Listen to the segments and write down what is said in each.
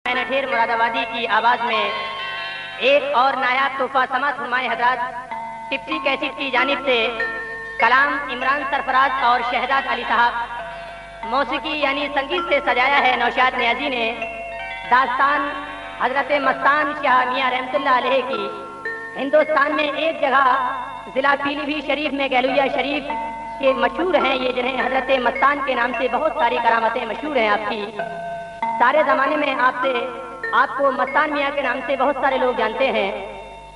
मैंने ढेर मुरादाबादी की आवाज में एक और नायाब तोहफा समाज फरमाए हजरात टिप्सी कैसेट की जानिब से कलाम इमरान सरफराज और शहजाद अली साहब, मौसीकी यानी संगीत से सजाया है नौशाद नियाजी ने दास्तान हजरत मस्तान शाह मियां रहमतुल्लाह अलैह की। हिंदुस्तान में एक जगह जिला पीलीभीत शरीफ में गैलुया शरीफ के मशहूर हैं ये, जिन्हें हजरत मस्तान के नाम से बहुत सारी करामतें मशहूर हैं आपकी। सारे जमाने में आपको मस्तान मियाँ के नाम से बहुत सारे लोग जानते हैं।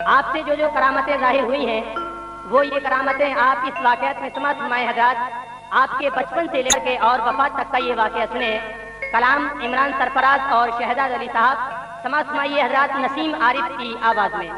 आपसे जो जो करामतें जाहिर हुई हैं वो ये करामतें आप इस वाक़यात में समाअत फरमाए हज़रात। आपके बचपन से लेकर के और वफात तक का ये वाक़या सुने। कलाम इमरान सरफराज और शहजाद अली साहब समाअत फरमाइए हज़रात नसीम आरिफ की आवाज़ में।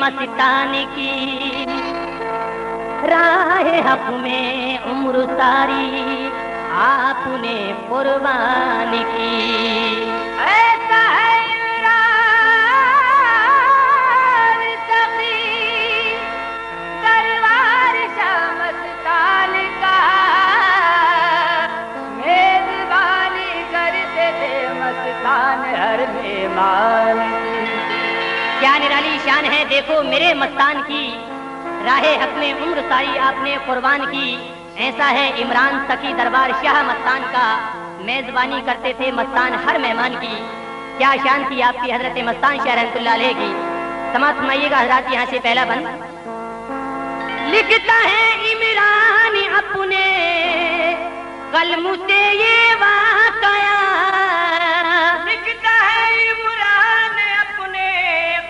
मस्तान की राह हक में उम्र सारी आपने कुर्बान की। ऐसा है इमरान सखी दरबार शाह मस्तान का, मेजबानी करते थे मस्तान हर मेहमान। क्या निराली शान है देखो मेरे मस्तान की, राहे हक में उम्र सारी आपने कुर्बान की। ऐसा है इमरान सखी दरबार शाह मस्तान का, मेजबानी करते थे मस्तान हर मेहमान की। क्या शान थी आपकी हजरत मस्तान शाह रहमतुल्लाह अलैह की। समाअत फरमाइएगा हजरात यहाँ से पहला बंद। लिखता है इमरान अपने कलम से ये वाक़या, लिखता है इमरान अपने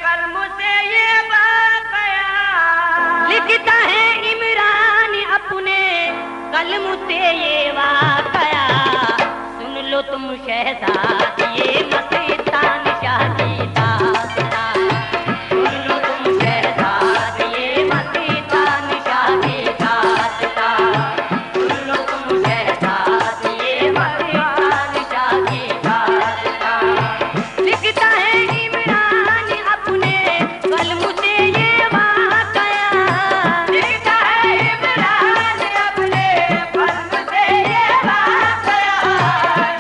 कलम से ये वाक़या, लिखता है इमरान अपने कलम से ये वाक़या। सुन लो तुम शहजाद ये मस्तान शाह की दास्तान, सुन लो तुम शहजाद ये मस्तान शाह की दास्तान, सुन लो तुम शहजाद ये मस्तान शाह की दास्तान। लिखता है इमरान अपने कलम से ये वाक़या, लिखता है इमरान अपने कलम से ये वाक़या,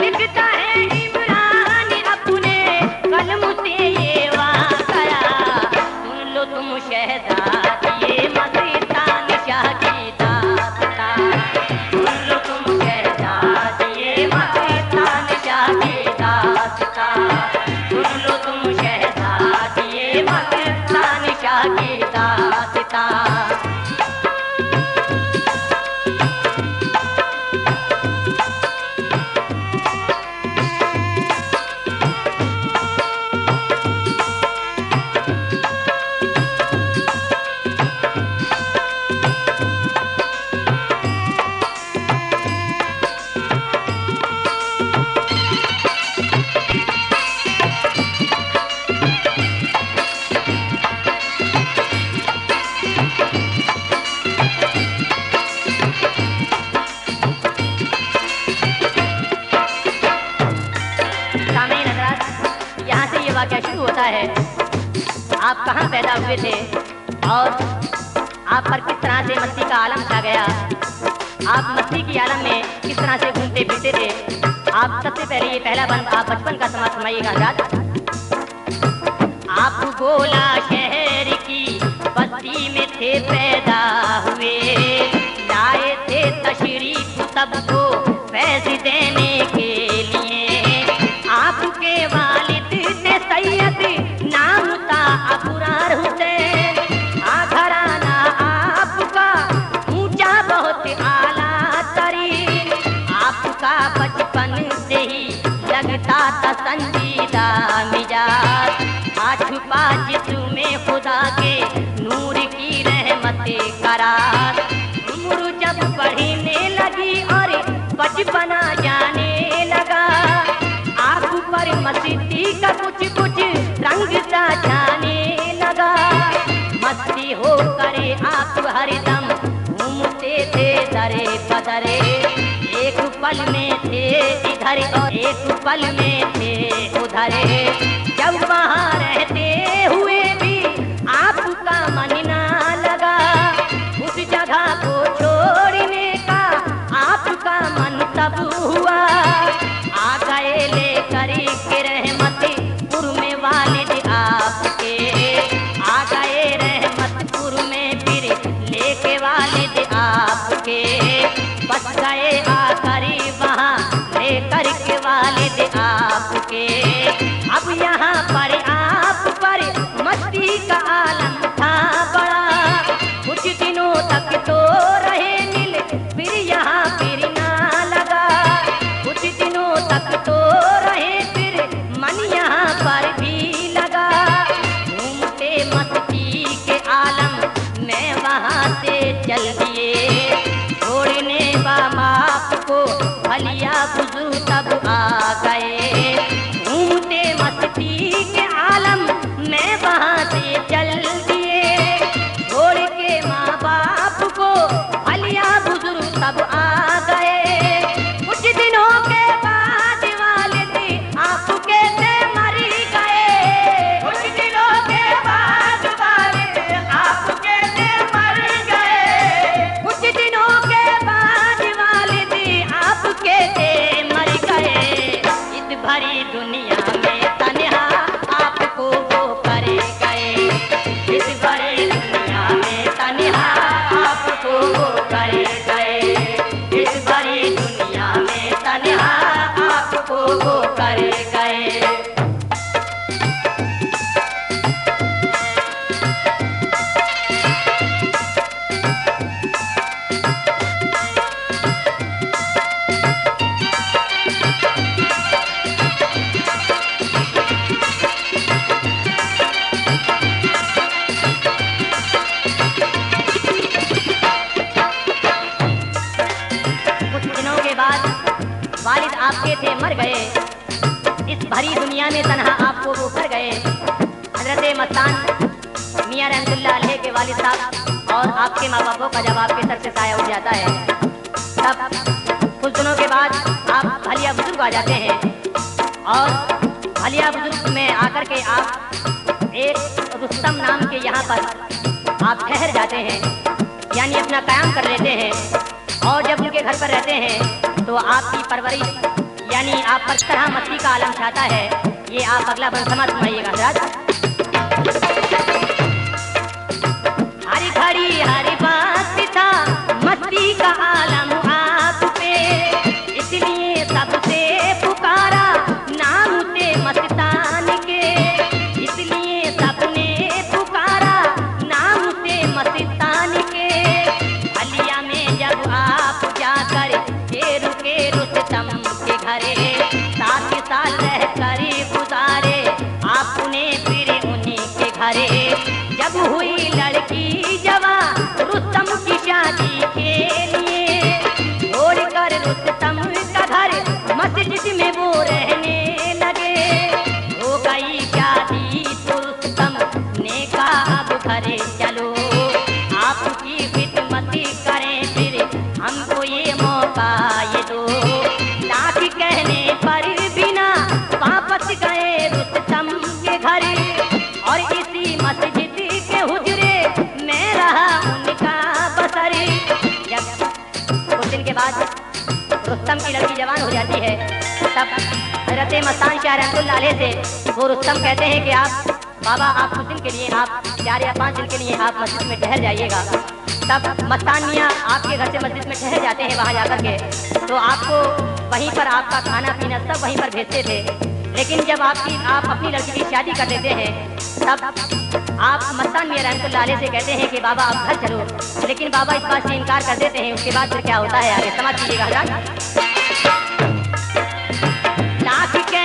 लिखता है इमरान अपने कलम से ये वाक़या। सुन लो तुम शहजाद ये मस्तान शाह की दास्तान, सुन लो तुम शहजाद ये मस्तान शाह की दास्तान, सुन लो तुम शहजाद ये मस्तान शाह की दास्तान। क्या शुरू होता है, आप कहाँ पैदा हुए थे और आप पर किस तरह से मस्ती का आलम छा गया, आप मस्ती की आलम में किस तरह से घूमते फिरते थे। आप सबसे पहले ये पहला बंद आप बचपन का समाज फरमाइएगा हज़रात। आप गोला शहर की बस्ती में थे पैदा हुए, लाए थे तशरीफ सबको फैज़ देने के लिए। आपके वालिद थे सैयद नाम था अबरार हुसैन, घराना आपका ऊंचा बहुत आला तरीन। आपका बचपन से ही लगता था संजीदा मिजाज, छुपा जिसमें खुदा के नूर की रहमत करार। उम्र जब बढ़ने लगी और बचपना जाने लगा, आँख पर मस्ती का कुछ कुछ रंग सा छाने लगा। मस्ती हो करे आप हरदम घूमते थे दरे बदरे, एक पल में थे इधर और एक पल में थे उधरे। जब वहाँ रहते हुए भी आपका मन ना लगा, उस जगह को छोड़ने का आपका मन तब हुआ। आ गए लेकर के रहमतपुर में वालिद आपके, आ गए रहमतपुर में फिर लेके वालिद आपके। बस गए आकर वहाँ लेकर के वालिद आपके। अब यहाँ पर आप पर मस्ती का आलम था बड़ा, कुछ दिनों तक तो रहे नील फिर यहाँ फिर ना लगा। कुछ दिनों तक तो रहे फिर मन यहाँ पर भी लगा। घूमते मस्ती के आलम में वहाँ से चल दिए, छोड़ने बाप को भलिया बुजुर्ग तब आ गए। घूमते मस्ती के आलम में वहाँ से चल दिए, छोड़ के माँ बाप को भलिया बुजुर्ग तब आ गए। कुछ दिनों के बाद वालिद आपके से मर गए, कुछ दिनों के बाद वालिद आपके से मर गए, कुछ दिनों के बाद वालिद आपके से मर गए। इस भरी दुनिया में तन्हा आपको वो कर गए, इस भरी दुनिया में तन्हा आपको वो कर गए, इस भरी दुनिया में तन्हा आपको वो कर गए। वालिद आपके थे मर गए, इस भरी दुनिया में तन्हा आपको वो कर गए। हजरत मस्तान मियां रहमतुल्लाह अलैह के वालिद साहब और आपके माँ बापों का जब आपके सर से साया उठ जाता है, तब कुछ दिनों के बाद आप भलिया बुजुर्ग आ जाते हैं। और भलिया बुजुर्ग में आकर के आप एक रुस्तम नाम के यहाँ पर आप ठहर जाते हैं, यानी अपना कायम कर लेते हैं। और जब उनके घर पर रहते हैं तो आपकी परवरिश यानी आप पर तरह मस्ती का आलम छाता है। ये आप अगला बंसमा सुनाइएगा हज़रात। हर घड़ी हर बात था मस्ती का आलम आप पे, इसलिए सबसे पुकारा नाम से मस्तान के, इसलिए सबने पुकारा नाम से मस्तान के। भलिया में जब आप जाकर के रुके रुस्तम के घरे, 7 साल रह कर गुजारे आपने फिर उन्हीं के घरे। जब हुई लड़की जवान रुस्तम की शादी के लिए, छोड़कर रुस्तम का घर मस्जिद में वो रहने लगे। हो गई शादी तो रुस्तम ने कहा अब घरे चलो, आपकी खिदमत करें फिर हमको ये मौका ये दो। लाख कहने पर बिना वापस गए रुस्तम के घर, और इसी मस्जिद के हुजरे में रहा उनका बसर। जब कुछ दिन के बाद रुस्तम की लड़की जवान हो जाती है, तब हज़रत मस्तान शाह रहमतुल्लाह अलैह से वो रुस्तम कहते हैं कि आप बाबा आप कुछ दिन के लिए आप 4 या 5 दिन के लिए आप मस्जिद में ठहर जाइएगा। तब मस्तान मियाँ आपके घर से मस्जिद में ठहर जाते हैं। वहाँ जाकर के तो आपको वहीं पर आपका खाना पीना सब वहीं पर भेजते थे। लेकिन जब आप अपनी लड़की की शादी कर लेते हैं, तब आप मस्तान मियाँ रहमतुल्लाह अलैह से कहते हैं कि बाबा आप घर चलो। लेकिन बाबा इस बात से इनकार कर देते हैं। उसके बाद फिर क्या होता है आगे समझ लीजिएगा हज़रात। लाख के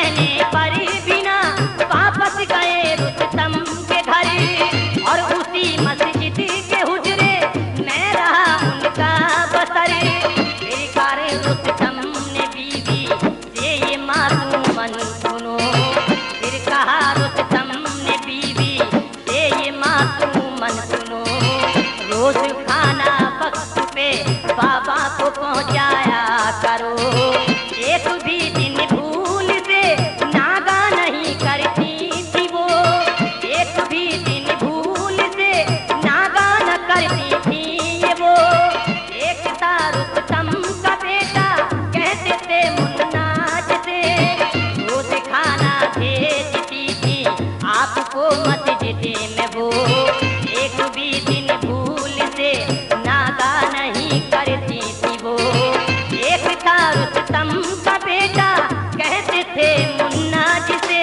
कहते थे मुन्ना जिसे,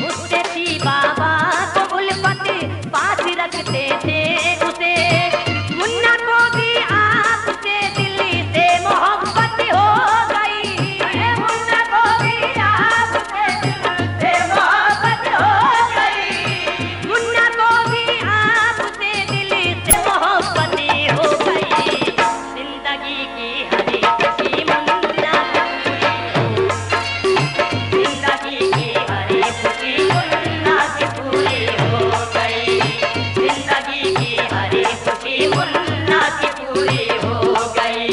उससे थी बाबा को उल्फत, पास रखते थे उसे। मुन्ना को भी आपसे दिल से मोहब्बत हो गई, मुन्ना को भी आपसे दिल से मोहब्बत हो गई, मुन्ना को भी आपसे दिल से मोहब्बत हो गई। जिंदगी की हरी खुशी मुन्ना जिंदगी की हरी खुशी मुन्ना की पूरी हो गई, जिंदगी की हरी खुशी मुन्ना की पूरी हो गई।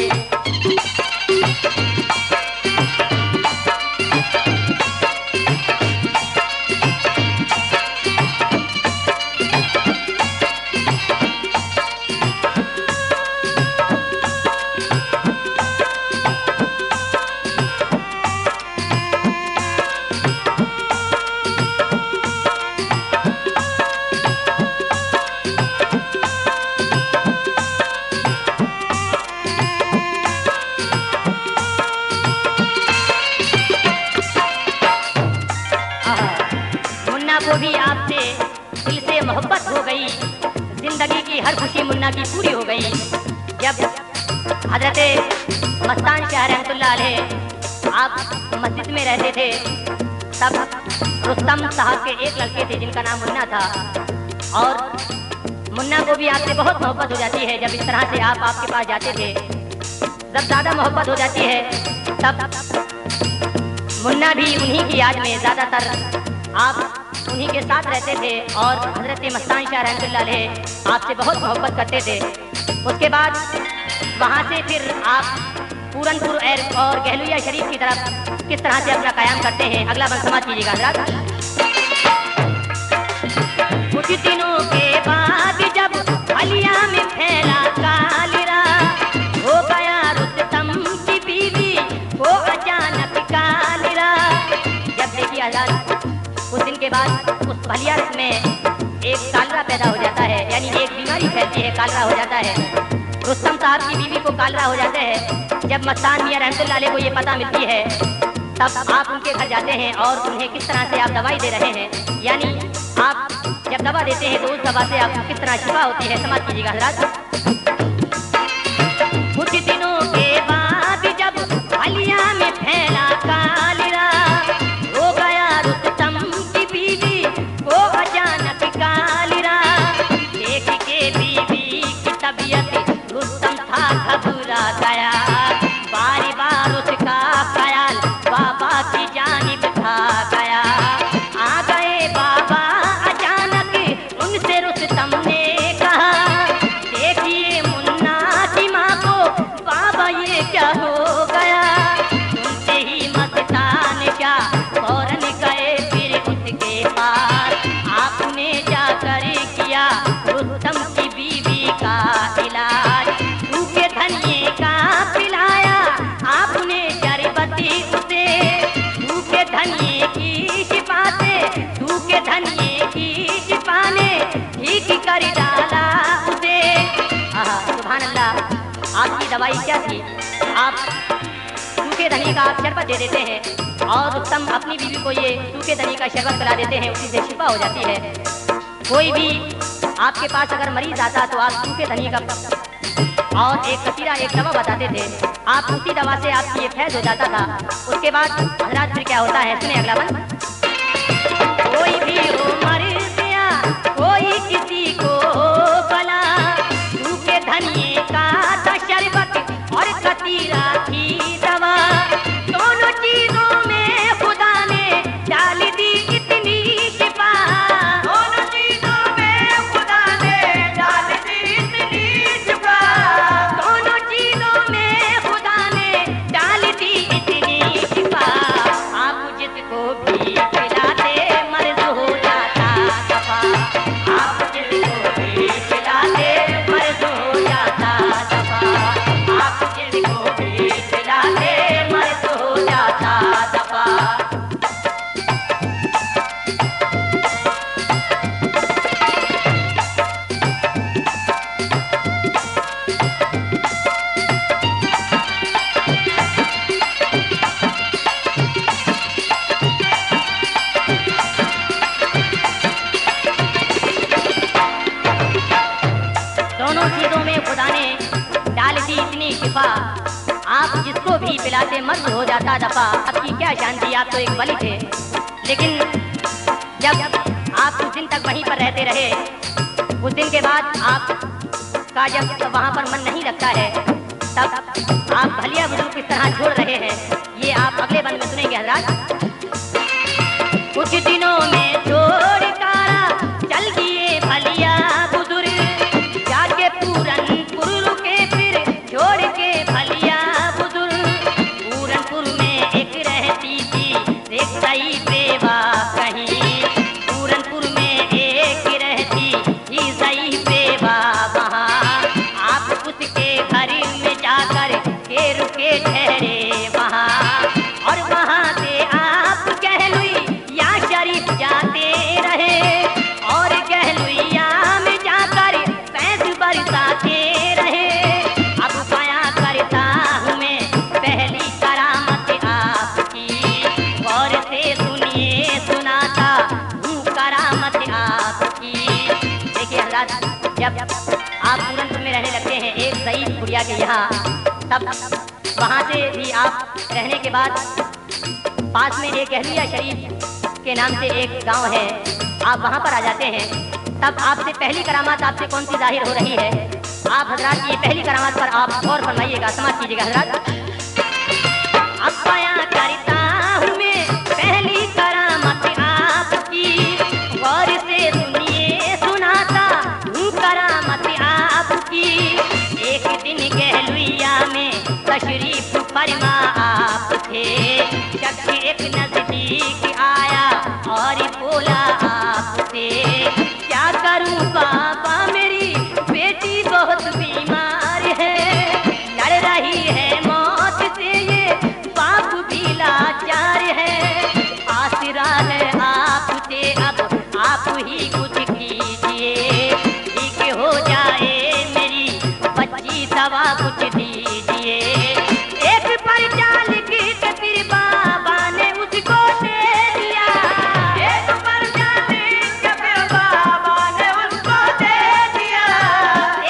मुन्ना को भी आपसे दिल से मोहब्बत हो गई, जिंदगी की हर खुशी मुन्ना की पूरी हो गई। जब हजरत मस्तान शाह रहमतुल्लाह अलैह आप मस्जिद में रहते थे, तब रुस्तम साहब के एक लड़के थे जिनका नाम मुन्ना था, और मुन्ना को भी आपसे बहुत मोहब्बत हो जाती है। जब इस तरह से आप आपके पास जाते थे, जब ज़्यादा मोहब्बत हो जाती है, तब मुन्ना भी उन्हीं की याद में ज़्यादातर आप उन्हीं के साथ रहते थे, और हजरत मस्तान शाह रहमतुल्लाह अलैह आपसे बहुत मोहब्बत करते थे। उसके बाद वहाँ से फिर आप पूरनपुर और गहलुइया शरीफ की तरफ किस तरह से अपना कायम करते हैं, अगला बंद समाज कीजिएगा हजरात। कुछ दिनों के बाद जब अलिया में फैला कालरा, हो गया रुस्तम की बीवी वो अचानक कालरा। जब देखिए आजाद, कुछ दिन के बाद उस भलिया में एक कालरा पैदा हो जाता है, यानी एक बीमारी फैलती है, कालरा हो जाता है। रुस्तम साहब की बीवी को कालरा हो जाते हैं। जब मस्तान मियां रहमतुल्लाह अलैह को ये पता मिलती है, तब आप उनके घर जाते हैं और उन्हें किस तरह से आप दवाई दे रहे हैं, यानी आप जब दवा देते हैं तो उस दवा से आपको किस तरह शिफा होती है, समझ कीजिएगा हजरात। कुछ दिनों के बाद जब भलिया में फैला कालरा, हो गया रुस्तम की बीवी को अचानक कालरा। देख के बीवी की तबीयत रुस्तम था घबरा गया, बारी बार उसका ख्याल बाबा की जानिब था गया। आ गए बाबा अचानक, उनसे रुस्तम ने कहा, देखिए मुन्ना की माँ को बाबा ये क्या हो गया। सुनते ही मस्तान क्या फौरन गए फिर उसके पास, आपने जाकर किया रुस्तम की बीवी का इलाज। सूखे धनिए का पिलाया आपने शरबती उसे, सूखे धनिए की शिफा से, सूखे धनिए की शिफा ने ठीक कर डाला उसे। सुभान अल्लाह, आपकी दवाई क्या थी? आप सूखे धनिए का आप शरबत दे देते हैं और रुस्तम अपनी बीवी को ये सूखे धनिए का शरबत पिला देते हैं, उसी से शिफा हो जाती है। कोई भी आपके पास अगर मरीज आता तो आप सूखे धनिए का और एक कसीरा एक दवा बताते थे, आप उसी दवा से आपकी ये फैज हो जाता था। उसके बाद हजरात फिर क्या होता है, सुने अगला बंद। कोई भी हो मर गया, कोई किसी को बला, सूखे धनिए का था शरबत और कसीरा थी दवा। दोनों चीजों में खुदा ने डाल दी इतनी शिफा, दोनों चीजों में खुदा ने डाल दी इतनी शिफा, दोनों चीजों में खुदा ने डाल दी इतनी शिफा। आप जिसको भी पिलाते मर्ज हो जाता दफा, आप जिसको भी पिलाते मर्ज हो जाता दफा, आप जिसको भी तोहफा, आप जिसको भी पिलाते मर्द हो जाता दफा। आपकी क्या शान थी, आप तो एक बलि थे। लेकिन जब आप कुछ दिन तक वहीं पर रहते रहे, उस दिन के बाद आपका जब वहाँ पर मन नहीं लगता है, तब आप भलिया बुजुर्ग किस तरह छोड़ रहे हैं, ये आप अगले बंद में सुनेंगे हजरात। कुछ दिनों में छोड़ कारा चल दिए भलिया बुजुर्ग, जाके पूरनपुर रुके फिर छोड़ के भलिया बुजुर्ग। पूरनपुर में एक रहती थी एक सही बेवा कहीं, पूरनपुर में एक रहती थी सही बेवा वहाँ। आप उसके घर में जाकर के रुके ठहरे वहाँ, और वहाँ से आप कहलुइया शरीफ जाते रहे, और कहलुइया में जाकर पैस बरसाते रहे। अब बयां करता हूँ मैं पहली करामत आपकी, गौर से सुनिए सुनाता हूँ करामत आपकी। देखिए हज़रात, जब आप पूरनपुर में रहने लगते हैं एक सईद गुड़िया के यहाँ, तब वहाँ से भी आप रहने के बाद पास में एक अहलिया शरीफ के नाम से एक गांव है, आप वहाँ पर आ जाते हैं। तब आपसे पहली करामात आपसे कौन सी जाहिर हो रही है, आप हजरात ये पहली करामात पर आप गौर फरमाइएगा, समाज कीजिएगा हजरात। अब बयां करता हूँ मैं पहली करामत आपकी, गौर से सुनिए सुनाता हूँ करामत आपकी। एक दिन कहलुइया में तशरीफ फरमा आप थे, शख्स एक नजदीक आया और बोला आपसे, क्या करूं बाबा मेरी बेटी बहुत बीमार है, लड़ रही है मौत से ये बाप भी लाचार है। आसरा है आपसे अब आप ही कुछ कीजिए, ठीक हो जाए मेरी बच्ची दवा कुछ दीजिए। एक पर्चा लिख के फिर बाबा ने उसको दे दिया, एक पर्चा लिख के फिर बाबा ने उसको दे दिया,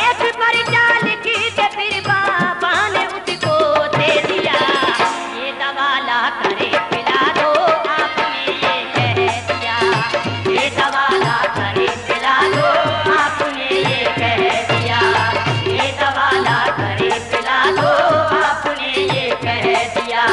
एक पर्चा लिख के फिर बाबा ने उसको दे दिया। ये दवा ला करे पिला दो आपने ये कह दिया, ये दवा ला करे पिला दो आपने ये कह दिया, ये दवा ला करे पिला दो आपने ये कह दिया।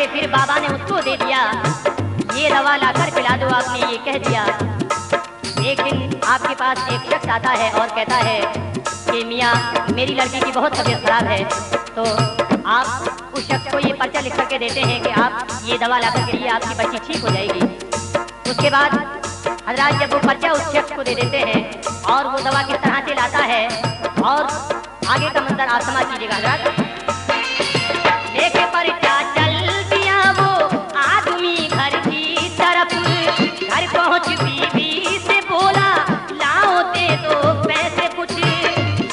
फिर बाबा ने उसको दे दिया, ये दवा लाकर पिला दो आपने ये कह दिया। एक दिन आपके पास एक शख्स आता है और कहता है कि मियाँ मेरी लड़की की बहुत तबीयत खराब है, तो आप उस शख्स को ये पर्चा लिख करके देते हैं कि आप ये दवा ला करके लिए आपकी बच्ची ठीक हो जाएगी। उसके बाद हजरात जब वो पर्चा उस शख्स को दे देते हैं और वो दवा किस तरह से लाता है और आगे का मंजर आप समझ कीजिएगा हजरात। लेके पर्चा चल दिया वो आदमी घर की तरफ, घर पहुँच बीवी से बोला लाओ दे दो पैसे कुछ,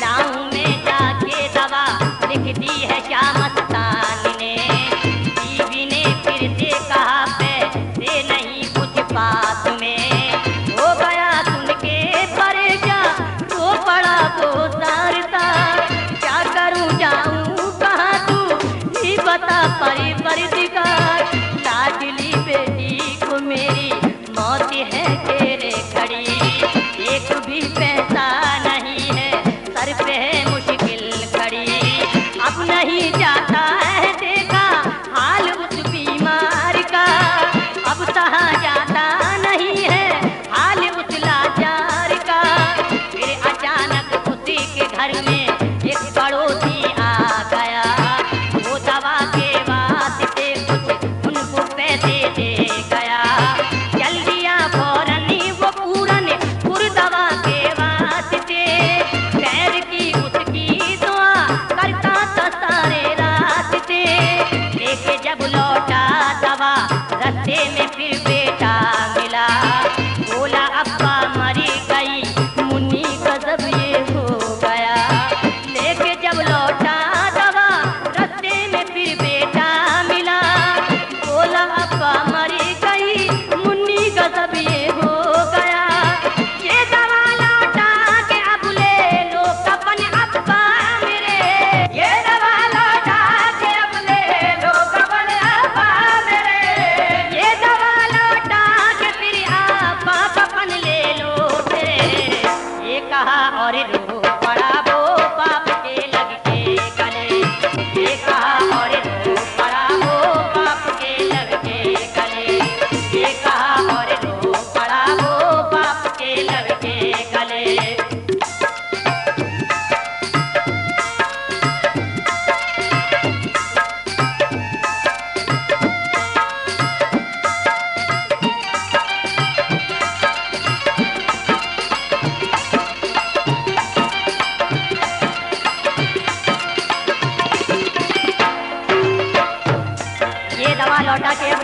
लाऊं में जाके दवा लिख दी है शाह मस्तान ने। बीवी ने फिर से कहा पैसे नहीं कुछ पास में, हो गया सुन के परेशान रो पड़ा वो सारता, क्या करूं जाऊं कहाँ तू ही बता परवरदिगार, लाडली बेटी को मेरी मौत है तेरे खड़ी, एक भी पैसा नहीं है सर पे है मुश्किल खड़ी, अब नहीं जाता है देखा हाल उस बीमार का, अब सहा जाता नहीं है हाल उस लाचार का। फिर अचानक उसी के घर में एक पड़ोसी आ गया, वो दवा के वास्ते कुछ उनको पैसे दे गया, चल दिया फौरन वो पूरनपुर दवा के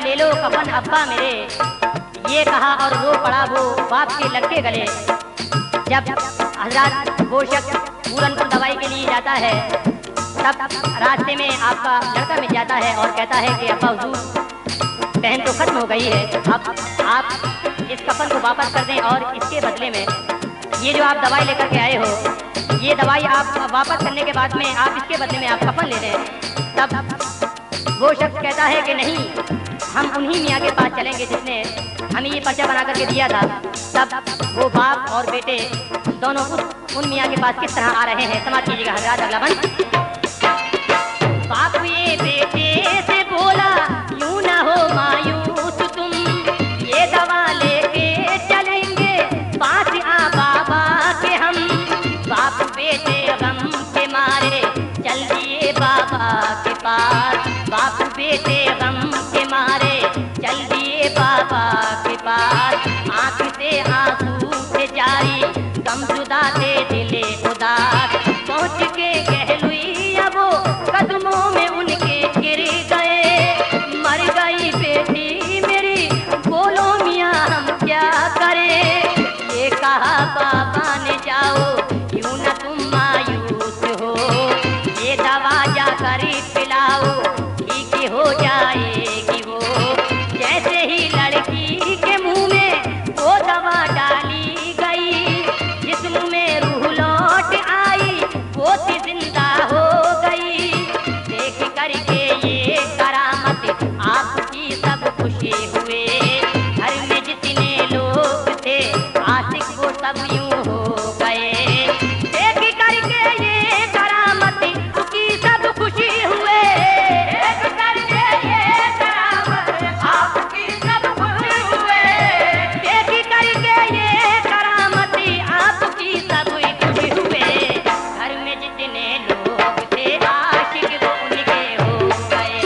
ले लो कफन अब्बा मेरे, ये कहा और रो पड़ा वो बाप के लड़के गले। जब हजरत वो शख्स पूरनपुर दवाई के लिए जाता है, तब रास्ते में आपका लड़का मिल जाता है और कहता है कि अब्बा हुजूर बहन तो खत्म हो गई है, अब आप इस कफन को वापस कर दें और इसके बदले में ये जो आप दवाई लेकर के आए हो, ये दवाई आप वापस करने के बाद में आप इसके बदले में आप कफन ले लें। तब वो शख्स कहता है कि नहीं, हम उन्हीं मियाँ के पास चलेंगे जिसने हमें ये पर्चा बना करके दिया था। तब वो बाप और बेटे दोनों उन मियाँ के पास किस तरह आ रहे हैं, समाज कीजिएगा हजरात। अगला बंद। बाप ये बेटे से बोला यूं ना हो मायूस तुम, ये दवा लेके चलेंगे पास आ बाबा के हम। बाप बेटे गम के मारे चल दिए बाबा के पास, बाप बेटे गम के मारे चल दिए बाबा के पास। आँख से आंसू थे जारी, गमजुदा थे दिले उदास, पहुँच के कहलुइया वो कदमों में उनके गिर गए। मर गई बेटी मेरी, बोलो मियाँ हम क्या करें। ये कहा बाबा ने जाओ क्यों न तुम मायूस हो, ये दवा जाकर पिलाओ ठीक हो जाएगी वो। जैसे ही लड़की के मुंह में वो दवा डाली गई, जिस मुंह में रूह लौट आई वो थी जिंदा हो गई। देख करके ये करामत आपकी सब खुशी हुए, घर में जितने लोग थे आशिक वो सब यूं हो गए। देख करके ये करामत आपकी सब खुशी हुए, देख करके ये करामत आपकी सब खुशी हुए। देख करके ये करामत आपकी सब खुशी हुए, घर में जितने लोग थे आशिक वो उनके हो गए।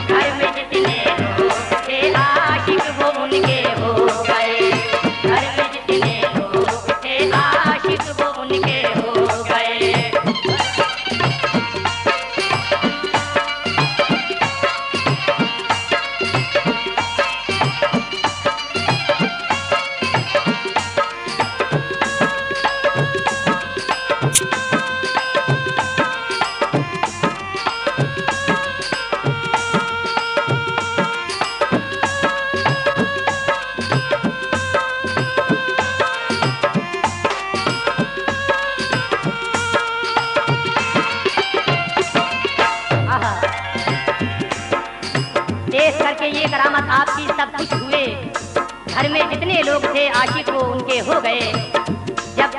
घर में जितने लोग थे आशिक वो उनके हो गए। घर में जितने लोग थे आशिक वो उनके हो गए। देख करके ये करामत आपकी सब कुछ हुए, घर में जितने लोग थे आशिक वो उनके हो गए। जब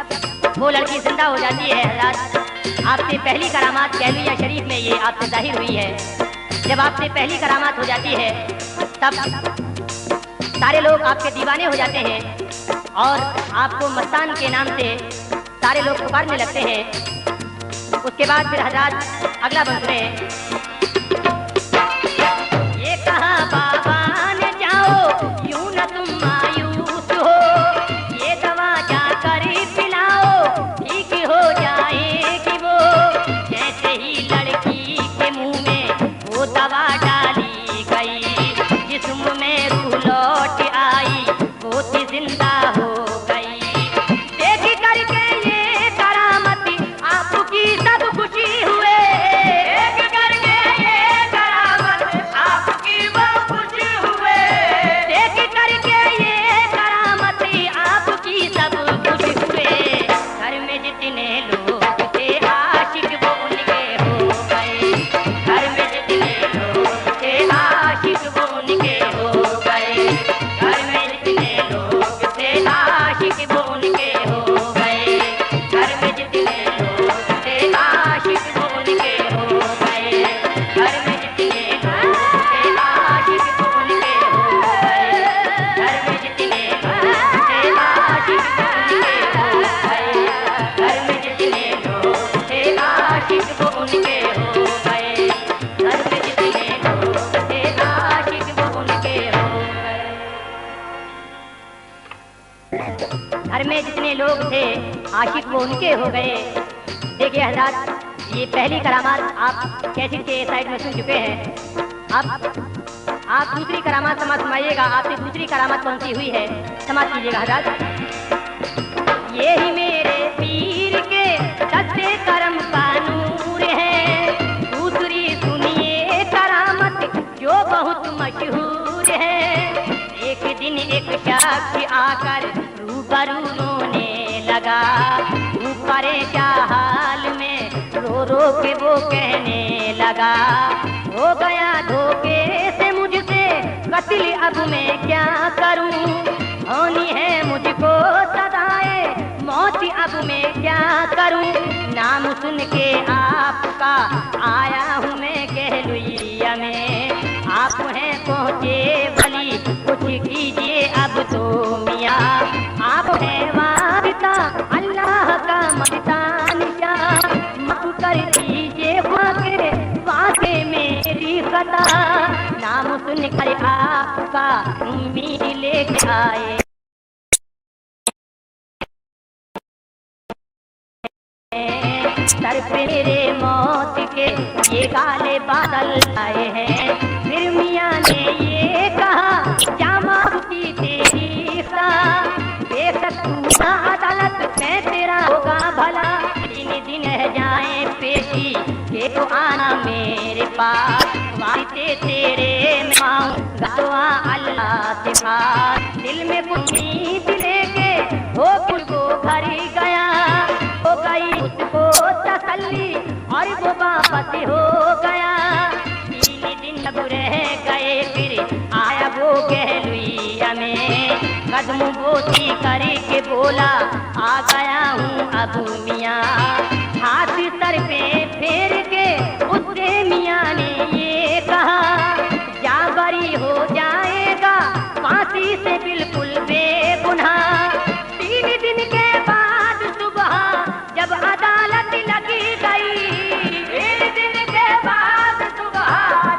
वो लड़की जिंदा हो जाती है हजरत, आपसे पहली करामात कहलुइया शरीफ में ये आपसे जाहिर हुई है। जब आपसे पहली करामात हो जाती है तब सारे लोग आपके दीवाने हो जाते हैं और आपको मस्तान के नाम से सारे लोग पुकारने लगते हैं। उसके बाद फिर हजरत अगला बंद में ये कहा बाबा ने जाओ यूं न तुम मायूस हो, ये दवा जाकर पिलाओ ठीक हो जाएगी वो। जैसे ही लड़की के मुंह में वो दवा डाली गई, जिस्म में रूह लौट आई वो थी जिंदा हो गई। देख करके ये करामत आपकी सब खुशी हुए, देख करके ये करामत आपकी वो खुशी हुए। देख करके ये करामत आपकी सब खुशी हुए, घर में जितने लोग थे आशिक वो उनके हो गए। घर में जितने लोग थे आशिक वो उनके हो गए। घर में जितने लोग थे आशिक वो उनके हो गए। घर में जितने लोग थे आशिक वो उनके हो गए। घर में जितने लोग थे आशिक वो उनके हो गए। घर में जितने लोग थे आशिक वो उनके हो गए। घर में जितने लोग थे आशिक वो उनके हो गए। घर में जितने लोग थे आशिक वो उनके हो गए। घर में जितने लोग थे आशिक वो उनके हो गए। देखिए हजरत, ये पहली करामात आप कैसेट के साइड में सुन चुके हैं। अब आप दूसरी करामात समाज सुनाइएगा। आपसे दूसरी करामात कौन सी हुई है समाज कीजिएगा हजरत। ये ही मेरे पीर के सच्चे करम का नूर है। दूसरी सुनिए करामत जो बहुत मशहूर है। एक दिन एक शख्स आकर रूबरू रोने लगा। परेशान हाल में रो रो के वो कहने लगा, हो गया धोखे से मुझसे कत्ल, अब मैं क्या करूं। होनी है मुझको सदाए मौत, अब मैं क्या करूं। नाम सुन के आपका आया हूँ मैं कहलुइया में। आप हैं पहुँचे भली कुछ कीजिए अब तो मियाँ। आप हैं वारिता अल्लाह का मस्तानिया, माफ कर दीजिए के वाक़े मेरी खता। नाम सुन कर आपका उम्मीद लेके आए, सर पे मेरे मौत के ये काले बादल आए हैं। फिर मियाँ ने ये कहा, जामा की तेरी बेशक तू ना अदालत में तेरा होगा भला। 3 दिन है जाए पेशी के तो आना मेरे पास। वास्ते तेरे माऊंगा दुआ अल्लाह से खास। दिल में कुछ उम्मीद लेके वो को घर गया। हो गई उसको तसल्ली और वो वापस हो गया। 3 दिन अब रह गए फिर आया वो कहलुइया में। कदम बोती करके बोला, आ गया हूँ अब मियाँ। हाथ सर पे फेर के उससे मियाँ ने ये कहा, जाबरी हो जाएगा फांसी से बिल्कुल बेगुनाह। 3 दिन के बाद सुबह जब अदालत लगी गई, 3 दिन के बाद सुबह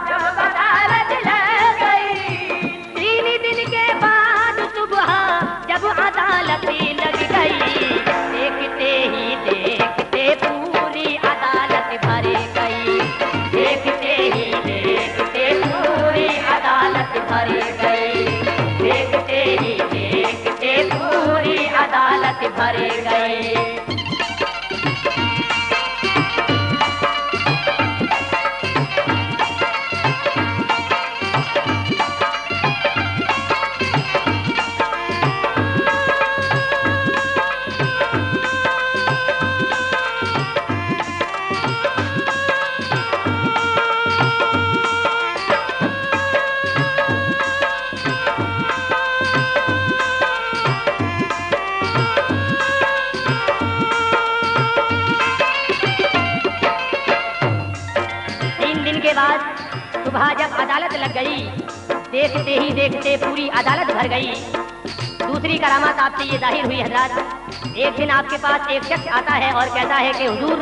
जब अदालत लग गई, 3 दिन के बाद सुबह जब अदालत लग गई। देखते ही देखते पूरी अदालत भर गई। देखते ही देखते पूरी अदालत भर गई। देखते ही देखते पूरी अदालत भर गई। 3 दिन के बाद सुबह जब अदालत लग गई, देखते ही देखते पूरी अदालत भर गई। दूसरी करामात आपसे ये जाहिर हुई हजरत। एक दिन आपके पास एक शख्स आता है और कहता है कि हुजूर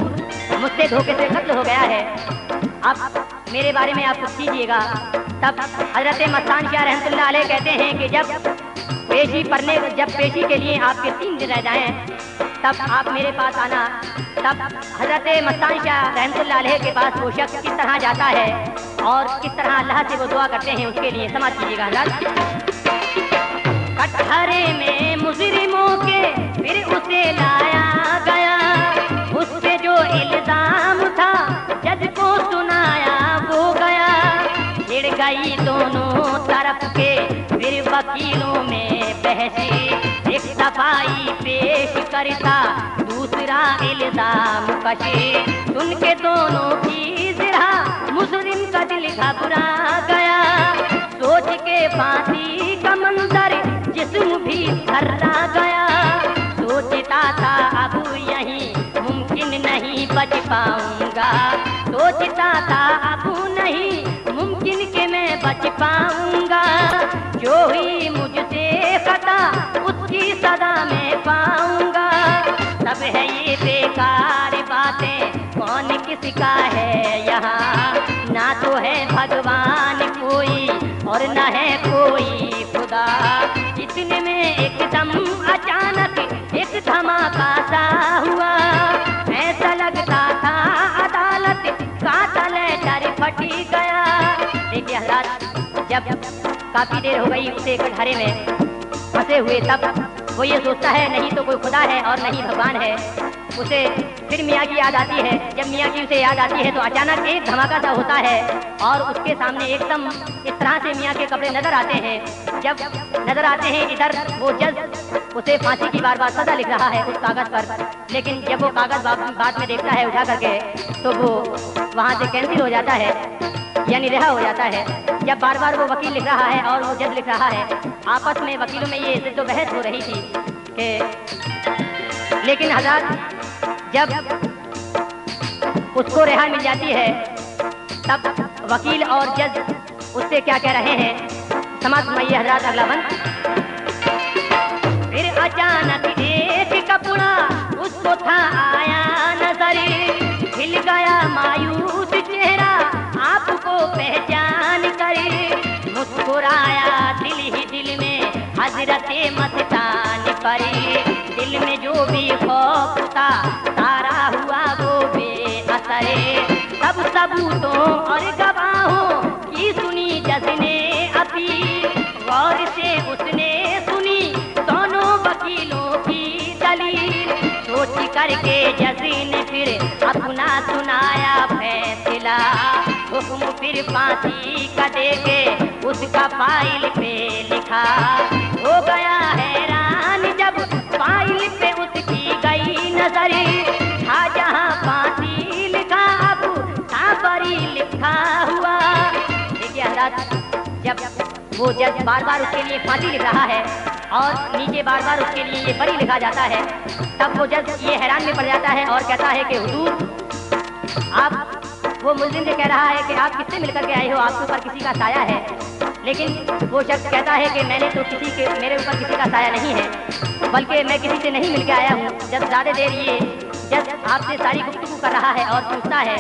मुझसे धोखे से कत्ल हो गया है, अब मेरे बारे में आप कुछ कीजिएगा। तब हजरत मस्तान शाह रहमतुल्लाह अलैह कहते हैं कि जब पेशी के लिए आपके 3 दिन रह जाएं, तब आप मेरे पास आना। तब हजरत मस्तान शाह रहमतुल्लाह अलैह के पास वो शख्स किस तरह जाता है और किस तरह अल्लाह से वो दुआ करते हैं, उसके लिए समाज कीजिएगा हजरत। कटहरे में मुजरिमों के फिर उसे लाया गया। उस पे जो इल्जाम था जज को सुनाया वो गया। छिड़ गई दोनों तरफ के फिर वकीलों में बहसी। एक सफाई पेश करता दूसरा इल्जाम कशी। सुन के दोनों की जिरा मुजरिम का दिल घबरा गया। सोच के फांसी का मंजर जिस्म भी थर्रा गया। सोचता था अब यहीं मुमकिन नहीं बच पाऊंगा। सोचता था अब नहीं मुमकिन के मैं बच पाऊंगा। जो ही मुझसे खता उसकी सदा मैं पाऊंगा। सब है ये बेकार बातें, कौन किसका है यहाँ। ना तो है भगवान कोई और न है कोई खुदा। इतने में एकदम अचानक एक धमाका सा हुआ। ऐसा लगता था अदालत का तले डर फटी गया। देखिए हालात, जब काफी देर हो गई उसे कटहरे में फंसे हुए, तब वो ये सोचता है नहीं तो कोई खुदा है और नहीं भगवान है। उसे फिर मियाँ की याद आती है। जब मियाँ की उसे याद आती है तो अचानक एक धमाका सा होता है और उसके सामने एकदम इस तरह से मियाँ के कपड़े नजर आते हैं। जब नजर आते हैं इधर वो जज उसे फांसी की बार सजा लिख रहा है उस कागज पर, लेकिन जब वो कागज बाद में देखता है उठा करके तो वो वहाँ से कैंसिल हो जाता है, यानी रिहा हो जाता है। जब बार वो वकील लिख रहा है और वो जज लिख रहा है, आपस में वकीलों में ये जिद्दो बहस हो रही थी कि लेकिन हज़रत जब उसको रिहा मिल जाती है तब वकील और जज उससे क्या कह रहे हैं, समाज सुनाइए हज़रत अगला बंद। फिर अचानक एक कपड़ा उसको था आया नजर, हिल गया मायूस चेहरा आपको पहचान कर, मुस्कुराया दिल ही दिल में हजरते मस्तान पर, दिल में जो भी खौफ था सारा हुआ वो बेअसर, सब सबूतों और गवाहों की सुनी जज ने अपील, गौर से उसने सुनी दोनों वकीलों की दलील, सोच करके जज ने फिर अपना सुनाया फैसला, हुक्म फिर फांसी का देके उसका फाइल पे लिखा, हो गया हैरान जब फाइल पे उसकी गई नजर, था जहाँ फांसी लिखा अब था बरी लिखा हुआ। देखिए हज़रत, जब वो जज बार उसके लिए फांसी लिख रहा है और नीचे बार उसके लिए ये बरी लिखा जाता है, तब वो जज ये हैरान में पड़ जाता है और कहता है कि हुजूर आप, वो मुल्जिम से कह रहा है कि आप किससे मिलकर के आए हो, आपके ऊपर किसी का साया है, लेकिन वो शख्स कहता है कि मैंने तो मेरे ऊपर किसी का साया नहीं है, बल्कि मैं किसी से नहीं मिलकर आया हूँ। जब ज़्यादा देर ये जज आपसे सारी गुफ्तगू कर रहा है और पूछता है,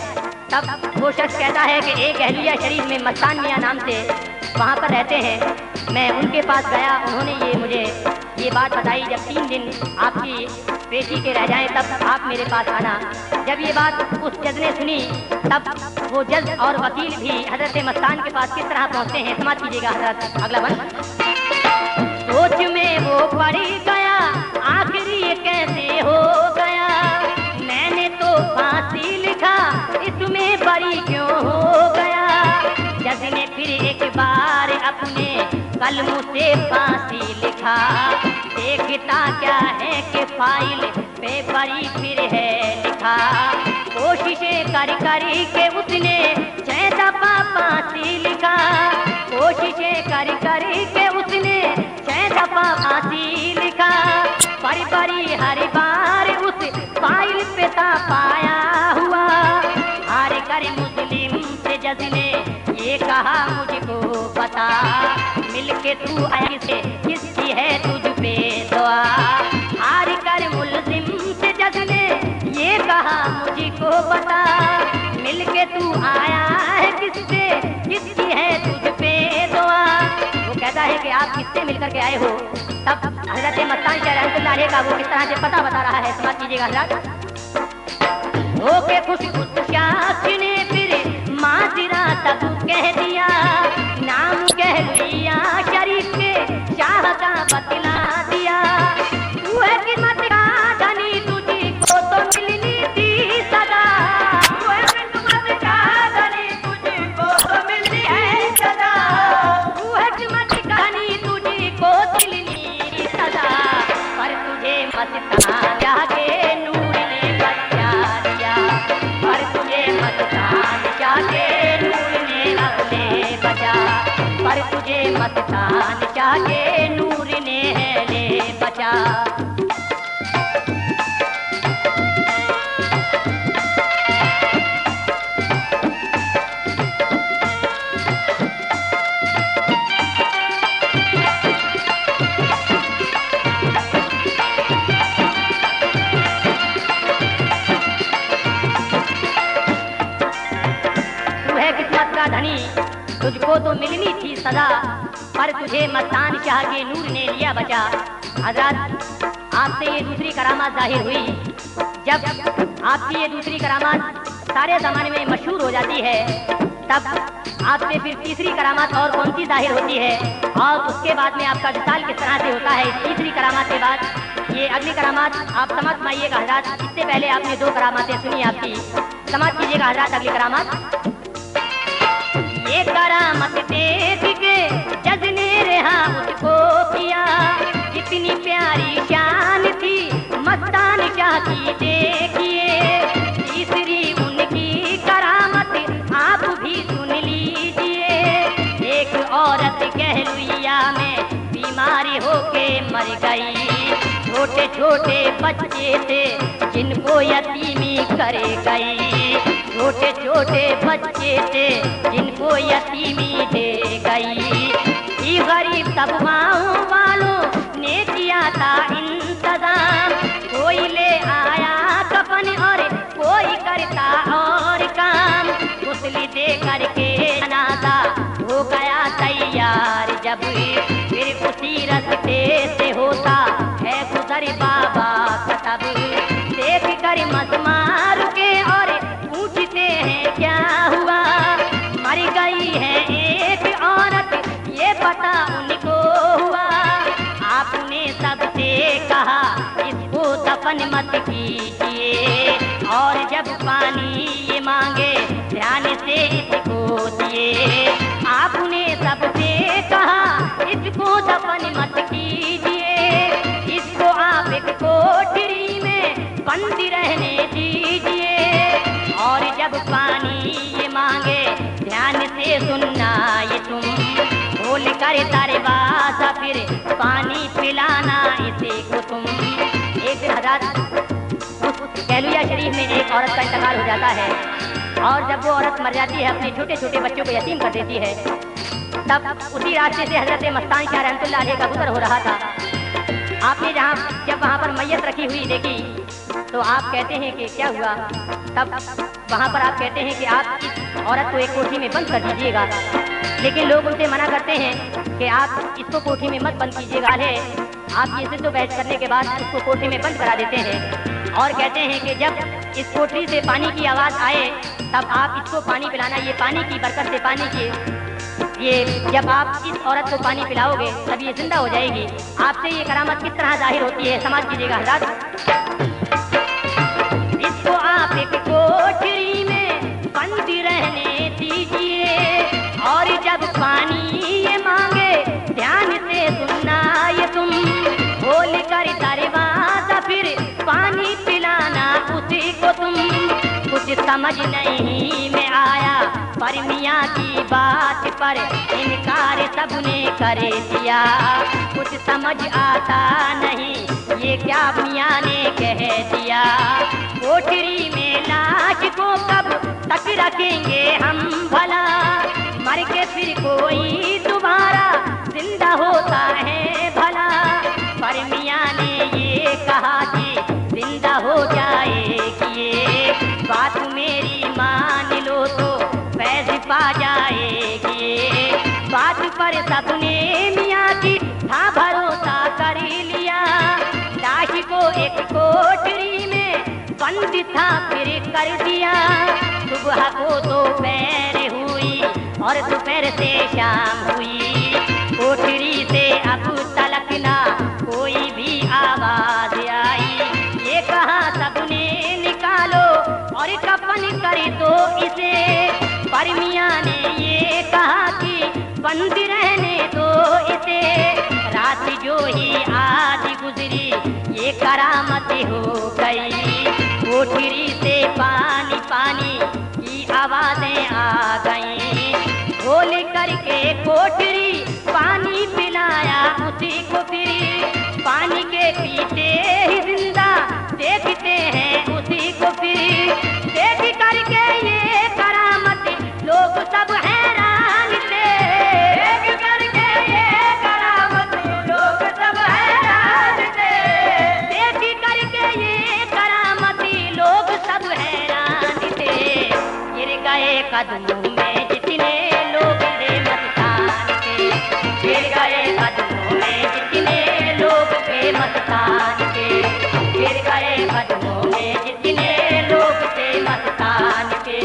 तब वो शख्स कहता है कि एक अहलिया शरीफ में मस्तान मियाँ नाम से वहाँ पर रहते हैं, मैं उनके पास गया, उन्होंने मुझे ये बात बताई, जब 3 दिन आपकी पेशी के रह जाएं तब आप मेरे पास आना। जब ये बात उस जज ने सुनी तब वो जज और वकील भी हजरत मस्तान के पास किस तरह पहुँचते हैं, समाप्त कीजिएगा हजरत अगला बंद। सोच में वो पड़ गया आखिरी कैसे हो गया, मैंने तो फांसी लिखा इसमें बरी क्यों हो गया, जज ने फिर एक बार अपने कलम से फांसी लिखा, देखता क्या है कि फाइल पे बरी फिर है लिखा, कोशिशें कर के उसने 6 दफा फांसी लिखा, कोशिशें कर के उसने 6 दफा फांसी लिखा, बरी हर बार उस फाइल पे था पाया हुआ, हार कर मुस्लिम से जज ने ये कहा मुझको बता, मिलके तू ऐसे किसकी है तुझ पे दुआ, हार कर मुल्जिम से जज ने ये कहा मुझको बता, मिलके तू आया है किससे किसकी है तुझ पे दुआ। वो कहता है कि आप किससे मिलकर के आए हो, तब हजरत मस्तान रहमतुल्लाह अलैह का वो किस तरह से पता बता रहा है, समझ कीजिएगा हजरत। होके खुश शाख ने फिर माजरा तब कह दिया, नाम कह लिया शरीफ के शाह का बतला दिया, तू है किस्मत का धनी तुझी को तो मिलनी थी सदा, तू है किस्मत का धनी तुझी को तो मिलनी है सदा, तू है किस्मत का धनी तुझी को मिलनी थी सदा, पर तुझे मस्तान जाके नूर ने बचा दिया, पर तुझे मस्तान जाके नूर ने अपने बचा, पर तुझे मस्तान जाके नूर ने है ले बचा। धनी तुझको तो मिलनी थी सदा, पर तुझे मस्तान शाह के नूर ने लिया बचा। हजरत आपसे ये दूसरी करामात जाहिर हुई, जब आपकी ये दूसरी करामात सारे ज़माने में मशहूर हो जाती है तब आपसे फिर तीसरी करामात और कौन सी जाहिर होती है और उसके बाद में आपका विशाल किस तरह से होता है। इस तीसरी करामात के बाद ये अगली करामात आप समझ पाइएगा हजरात। इससे पहले आपने दो करामातें सुनी, आपकी समझ कीजिएगा हजरात। अगली करामात, ये करामत देख के जज ने रहा उसको किया, इतनी प्यारी शान थी मस्तान शाह की देखिए। तीसरी उनकी करामत आप भी सुन लीजिए। एक औरत कहलुइया में बीमारी होके मर गई, छोटे छोटे बच्चे थे जिनको यतीमी करे गई, छोटे छोटे बच्चे थे जिनको यतीमी दे गई। ये गरीब तबकाओं वालों ने किया था इंतजाम, कोई ले आया कफन और कोई करता और काम। गुस्ली दे करके जनाजा हो गया तैयार, जब फिर उसी रास्ते से होता है गुजर बाबा का तब। देख कर मजमार के और पूछते हैं क्या हुआ, मर गई है एक औरत ये पता उनको हुआ। आपने सबसे कहा इसको दफन मत कीजिए, और जब पानी ये मांगे ध्यान से इसको दिए। आपने सबसे कहा इसको दफन मत कीजिए, इसको आप एक कोठरी में बंद रहने दीजिए। और जब पानी ये मांगे ध्यान से सुनना ये तुम, खोल कर दरवाजा फिर पानी पिलाना इसे को तुम। एक दिन हज़रत उस कहलुइया शरीफ में एक औरत का इंतकाल हो जाता है, और जब वो औरत मर जाती है अपने छोटे छोटे बच्चों को यतीम कर देती है, तब उसी रास्ते से हजरत मस्तान शाह रहमतुल्लाह अलैह का गुजर हो रहा था। आपने जब वहाँ पर मैयत रखी हुई देखी तो आप कहते हैं कि क्या हुआ, तब वहाँ पर आप कहते हैं कि आप इस औरत को एक कोठी में बंद कर दीजिएगा। लेकिन लोग उनसे मना करते हैं कि आप इसको कोठी में मत बंद कीजिएगा। आप ये सिद्ध बहस करने के बाद उसको कोठी में बंद करा देते हैं और कहते हैं कि जब इस कोठरी से पानी की आवाज़ आए तब आप इसको पानी पिलाना। ये पानी की बरकत से, पानी की ये जब आप इस औरत को पानी पिलाओगे तब ये जिंदा हो जाएगी। आपसे ये करामत किस तरह जाहिर होती है समझ कीजिएगा हज़रात। इसको आप एक कोठरी में बंद रहने दीजिए, और जब पानी ये मांगे ध्यान से सुनना ये तुम, खोल कर दरवाजा फिर पानी पिलाना उसी को तुम। कुछ समझ नहीं में आया पर मियाँ की बात पर इनकार सबने करे दिया। कुछ समझ आता नहीं ये क्या मियाँ ने कह दिया। कोठरी में लाश को कब तक रखेंगे हम भला, मर के फिर कोई दोबारा जिंदा होता है भला। पर मियाँ ने ये कहा कि जिंदा हो जाएगी ये बात, मेरी मान लो तो फैज पा जाएगी। बात पर सबने मियाँ की था भरोसा कर लिया। लाश को एक कोठरी में बंद था फिर कर दिया। सुबह को दोपहर हुई और दोपहर से शाम हुई, कोठरी से अब तलक ना कोई भी आवाज आई। ये कहा सबने निकालो और कफन कर दो इसे, पर मियाँ ने ये कहा कि बंद रहने दो इसे। रात जो ही आधी गुजरी ये करामत हो गई, कोठरी से पानी पानी की आवाजें आ गईं। खोल करके कोठरी पानी पिलाया उसी को फिर, पानी के पीते ही जिंदा देखते हैं उसी को फिर। देख करके ये करामत लोग सब हैरान थे, देख करके ये करामत लोग सब हैरान थे, देख करके ये करामत लोग सब हैरान थे। गिर गए कदमों में जितने लोग थे मस्तान के, गिर गए कदमों में जितने लोग थे मस्तान के, गिर गए कदमों में जितने लोग थे मस्तान के।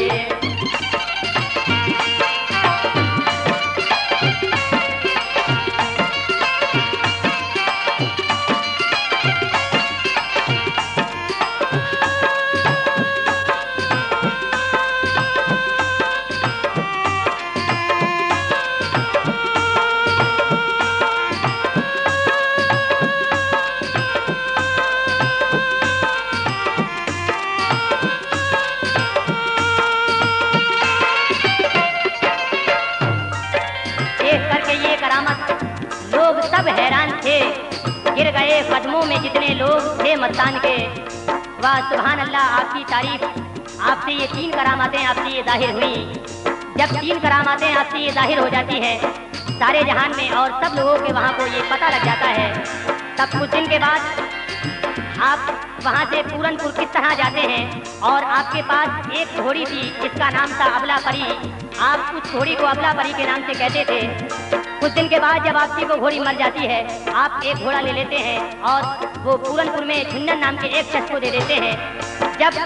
सब हैरान थे, गिर गए कदमों में जितने लोग थे मस्तान के। वाह सुभान अल्लाह, आपकी तारीफ, आपसे ये 3 करामातें आपसे ये जाहिर हुई। जब 3 करामातें आपसे ये जाहिर हो जाती है सारे जहान में और सब लोगों के वहाँ को ये पता लग जाता है, तब कुछ दिन के बाद आप वहाँ से पूरनपुर किस तरह जाते हैं और आपके पास एक घोड़ी थी जिसका नाम था अबला परी। आप उस घोड़ी को अबला परी के नाम से कहते थे। कुछ दिन के बाद जब आपकी वो घोड़ी मर जाती है, आप एक घोड़ा ले लेते हैं और वो पूरनपुर में छुन्नन नाम के एक शख्स को दे देते हैं। जब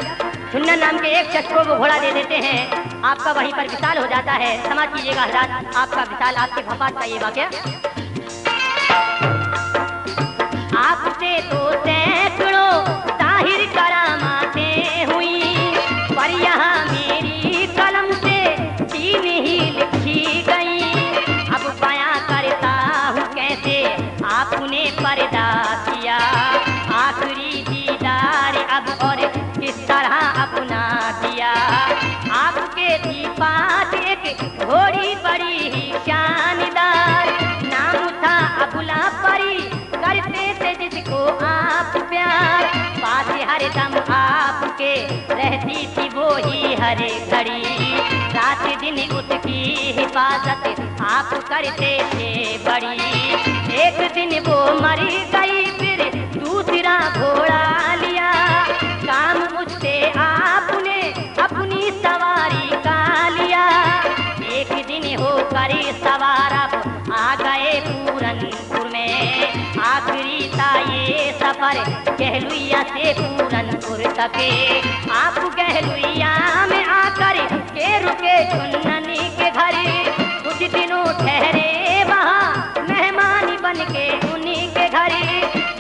छुन्नन नाम के एक शख्स को वो घोड़ा दे देते हैं, आपका वहीं पर विशाल हो जाता है। समझ कीजिएगा हज़रात, आपका विशाल, आपके वफात का ये वाक़या। आपसे तो सैकड़ों जाहिर करामातें हुई, पर यहाँ मेरी कलम से 3 ही लिखी गई। अब बयां करता हूँ कैसे आपने पर्दा किया, आखिरी दीदार अब और किस तरह अपना दिया। आपके थी पास एक घोड़ी बड़ी ही शानदार, नाम था अबला परी, करते थे जिसको आप प्यार। पास हर दम आपके रहती थी वो ही हर घड़ी, रात दिन उसकी हिफाजत आप करते थे बड़ी। एक दिन वो मर गई फिर दूसरा घोड़ा लिया, काम उससे आपने अपनी सवारी का लिया। एक दिन होकर सवार अब आ गए पूरनपुर में, आखिरी था ये सफर गहलुइया से पूरनपुर तके। आप गहलुइया में आकर के रुके छुन्ननी के घर, कुछ दिनों ठहरे वहाँ मेहमानी बन के उन्हीं के घर।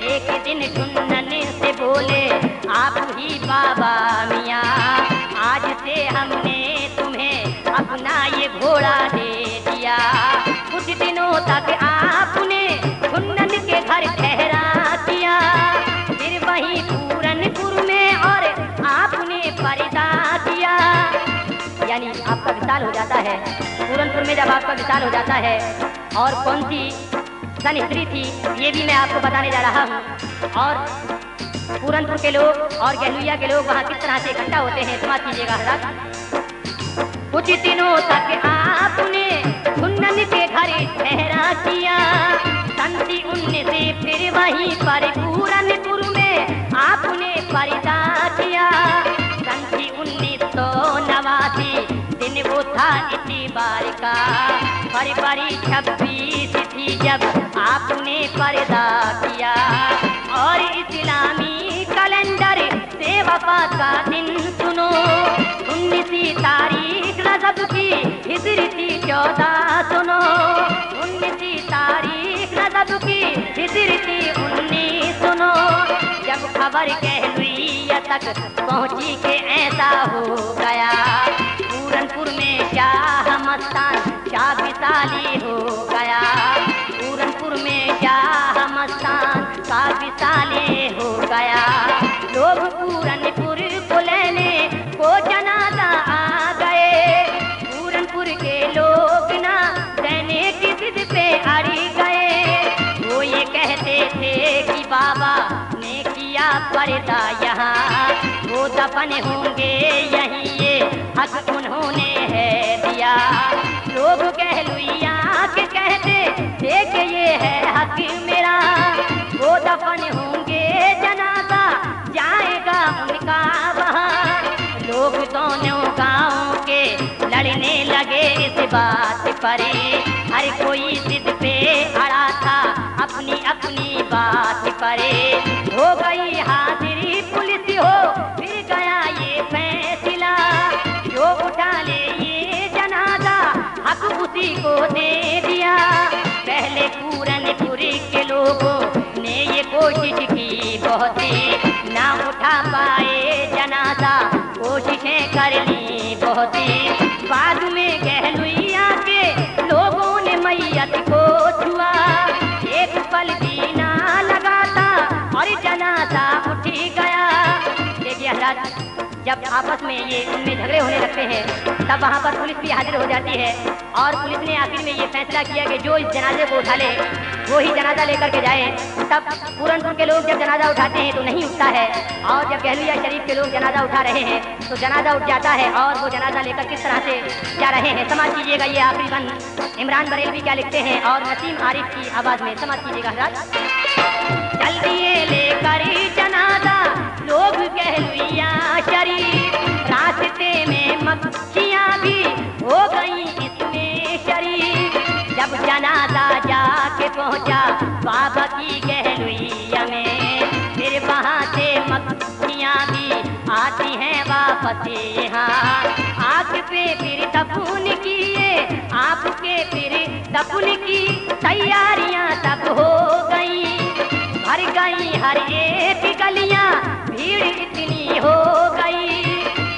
एक दिन छुन्ननी से बोले आप ही बाबा मियाँ, आज से हमने तुम्हें अपना ये घोड़ा दे दिया। कुछ दिनों तक आपने छुन्नन के घर ठहरा किया, फिर वहीं पूरनपुर में और आपने पर्दा किया। यानी आपका विशाल हो जाता है पूरनपुर में। जब आपका विशाल हो जाता है, और कौन सी सन हिस्ट्री थी ये भी मैं आपको बताने जा रहा हूँ, और पूरनपुर के लोग और गहलुइया के लोग वहाँ किस तरह से इकट्ठा होते हैं, समझ कीजिएगा हज़रात। कुछ दिनों तक आपने छुन्नन के घर ठहरा किया, सन 19 फिर वहीं पर पूरनपुर में आपने पर्दा किया। सन 1989 दिन वो था इतवार का, फरवरी 26 थी जब आपने पर्दा किया। और इस्लामी कैलेंडर से वफात का दिन सुनो, 19 तारीख रजब की हिजरी थी 14 सुनो, 19 तारीख रजब की हिजरी थी 19 सुनो। जब खबर गहलुइया तक पहुंची के ऐसा हो गया, पूरनपुर में शाह मस्तान शाह विशाली हो गया। पूरनपुर में शाह मस्तान शाह विशाली हो गया। लोग पूरनपुर को लेने को जनाजा आ गए, पूरनपुर के लोग ना रहने की जिद पे अड़ी गए। वो ये कहते थे कि बाबा ने किया पर्दा यहाँ, वो दफन होंगे यहीं, ये हक उन्होंने है दिया। लोग गहलुइया के कहते थे कि ये है हक मेरा, वो दफन होंगे जनाजा जाएगा उनका वहाँ। लोग दोनों गाँव के लड़ने लगे इस बात पर, हर कोई जिद पे अड़ा था अपनी अपनी बात पर। हो गई हाजिरी पुलिस हो फिर गया ये फैसला, जो उठा ले ये जनाजा हक उसी को दे दिया। पहले पूरनपुर के लोगों ने ये कोशिश की बहुत, ना उठा पाए जनाजा, कोशिशें कर ली बहुत। बाद में गहलुइया के लोगों ने मैयत को छुआ, एक पल भी ना लगा था और जनाजा उठ गया। देखिए हज़रात, जब आपस में ये उनमें झगड़े होने लगते हैं तब वहाँ पर पुलिस भी हाजिर हो जाती है और पुलिस ने आखिर में ये फैसला किया कि जो इस जनाजे को उठा ले वो ही जनाजा लेकर के जाए। तब पूरनपुर के लोग जब जनाजा उठाते हैं तो नहीं उठता है, और जब गहलुइया शरीफ के लोग जनाजा उठा रहे हैं तो जनाजा उठ जाता है और वो जनाजा लेकर किस तरह से जा रहे हैं समाज कीजिएगा। ये आखिरी बंद इमरान बरेलवी क्या लिखते हैं और नसीम आरिफ की आवाज में समाज कीजिएगा। हजरात, चल दिए लेकर जनाजा लोग गहलुइया शरीफ, रास्ते में मक्खियां भी हो गई इसमें शरीफ। जब जनाजा जाके पहुंचा बाबा की गहलुइया में, फिर वहां से मक्खियां भी आती हैं वापस यहाँ। आग पे फिर दफन किए आपके, फिर दफन की तैयारियां तब हो गई, भर गई हर एक गलियां, भीड़ इतनी हो गई।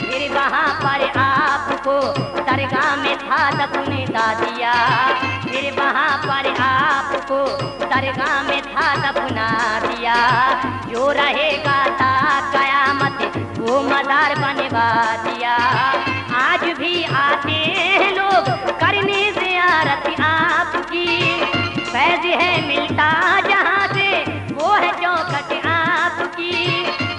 फिर वहाँ पर आपको दरगाह में था दफना दिया, फिर वहाँ पर आपको दरगाह में था दफना दिया। जो रहेगा ता कयामत वो मजार बनवा दिया। आज भी आते हैं लोग करने ज़ियारत आपकी, फैज़ है मिलता जहाँ से वो है चौखट आपकी।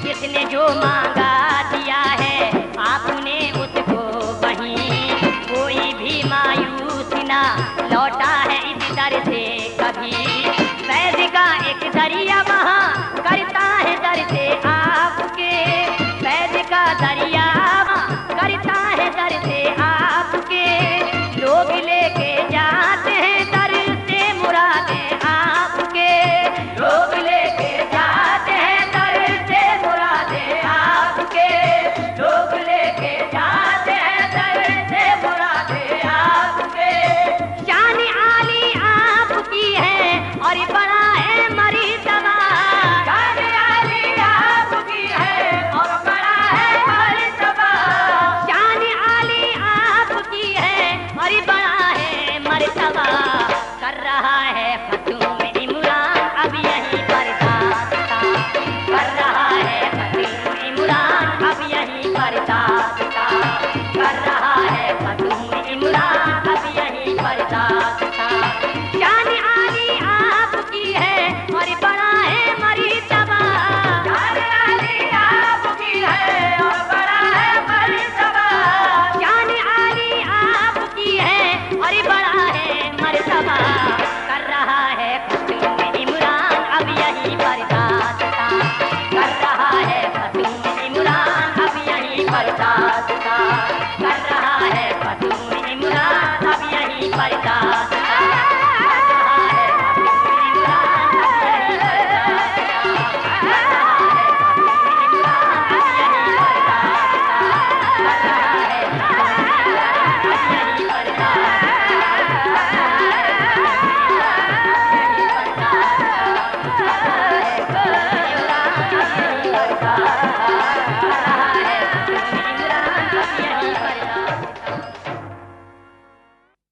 जिसने जो मांगा दिया है आपने उसको वहीं, कोई भी मायूस ना लौटा है